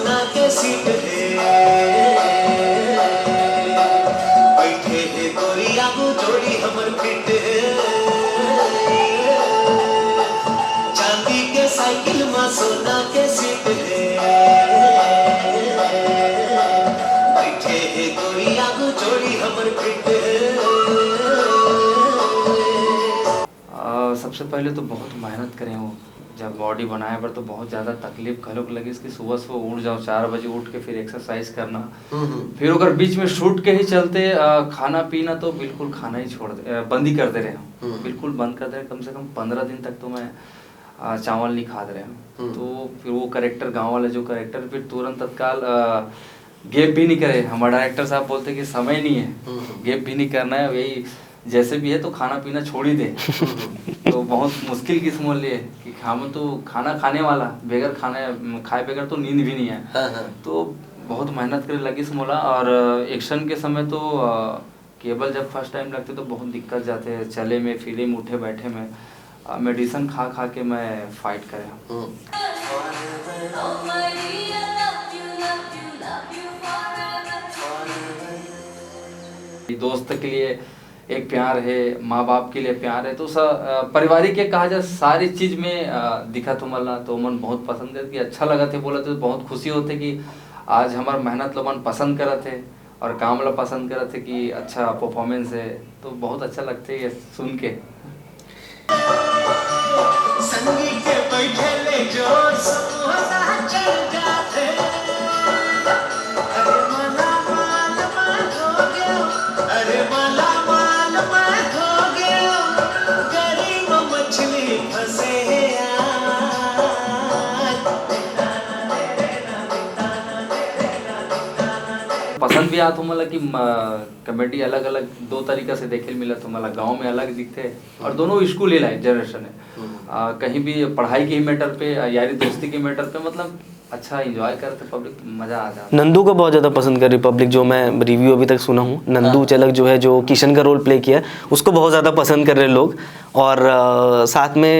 सोना के सीट है बैठे है गोरिया को जोड़ी हमर फिट है चांदी के साइकिल में सोना के सीट है बैठे है गोरिया को जोड़ी हमर फिट है। सबसे पहले तो बहुत मेहनत करें वो जब बॉडी बनाए पर तो बहुत ज़्यादा तकलीफ खलोक लगी इसकी सुबह सुबह उठ जाओ 4 बजे उठ के फिर एक्सरसाइज करना फिर अगर बीच में शूट के ही चलते खाना पीना तो बिल्कुल खाना ही छोड़ दे बंद ही कर दे रहे हूँ बिल्कुल बंद कर दे रहे कम से कम 15 दिन तक तो मैं चावल नहीं खा दे रहे हूँ तो फिर वो करेक्टर गाँव वाले जो करेक्टर फिर तुरंत तत्काल गेप भी नहीं करे हमारे डायरेक्टर साहब बोलते कि समय नहीं है गेप भी नहीं करना है यही जैसे भी है तो खाना पीना छोड़ ही दे तो बहुत मुश्किल की समझ लिए कि हम तो खाना खाने वाला बगैर खाने खाए बगैर तो नींद भी नहीं है तो बहुत मेहनत करे लगी समोला और एक्शन के समय तो केबल जब फर्स्ट टाइम लगते तो बहुत दिक्कत जाते हैं चले में फिल्म उठे बैठे में मेडिसिन खा खा के मैं फाइट करे दोस्त के लिए एक प्यार है माँ बाप के लिए प्यार है तो पारिवारिक के कहा जाए सारी चीज में दिखा तो मला तो मन बहुत पसंद है कि अच्छा लगा थे बोला तो बहुत खुशी होते कि आज हमार मेहनत लो मन पसंद करा थे और काम ला पसंद करा थे कि अच्छा परफॉर्मेंस है तो बहुत अच्छा लगते है सुन के संगीत के बैठे ले जो सुहाना चल जाते अरे मला माल मैं खो गया अरे मला माल मैं खो गया गरीब मछली फंसे पसंद भी आता मला कि कॉमेडी अलग अलग दो तरीका से देखे मिला तो मला गांव में अलग दिखते और दोनों स्कूल ही लाइफ जनरेशन है कहीं भी पढ़ाई के मैटर पे यारी दोस्ती के मैटर पे मतलब अच्छा एंजॉय करते पब्लिक मजा आ जाता नंदू को बहुत ज़्यादा पसंद कर रही पब्लिक जो मैं रिव्यू अभी तक सुना हूँ नंदू चलक जो है जो किशन का रोल प्ले किया उसको बहुत ज़्यादा पसंद कर रहे लोग और साथ में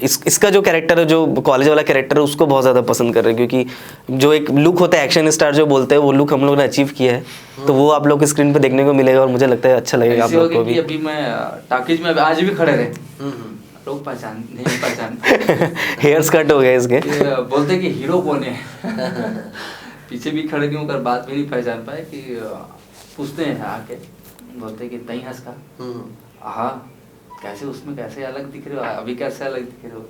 इसका जो कैरेक्टर है जो कॉलेज वाला कैरेक्टर है उसको बहुत ज़्यादा पसंद कर रहे हैं क्योंकि जो एक लुक होता है एक्शन स्टार जो बोलते हैं वो लुक हम लोग ने अचीव किया है तो वो आप लोग स्क्रीन पे देखने को मिलेगा और मुझे लगता है अच्छा लगेगा आप लोग को भी। अभी मैं टॉकीज में आज भी खड़े रहे लोग पहचान हेयर्स कट हो गए इसके बोलते कि हीरो कौन है पीछे भी खड़े क्यों कर बात भी नहीं पहचान पाए कि पूछते हैं आके बोलते कि तई हंस का हाँ कैसे उसमें कैसे अलग दिख रहे हो अभी कैसे अलग दिख रहे हो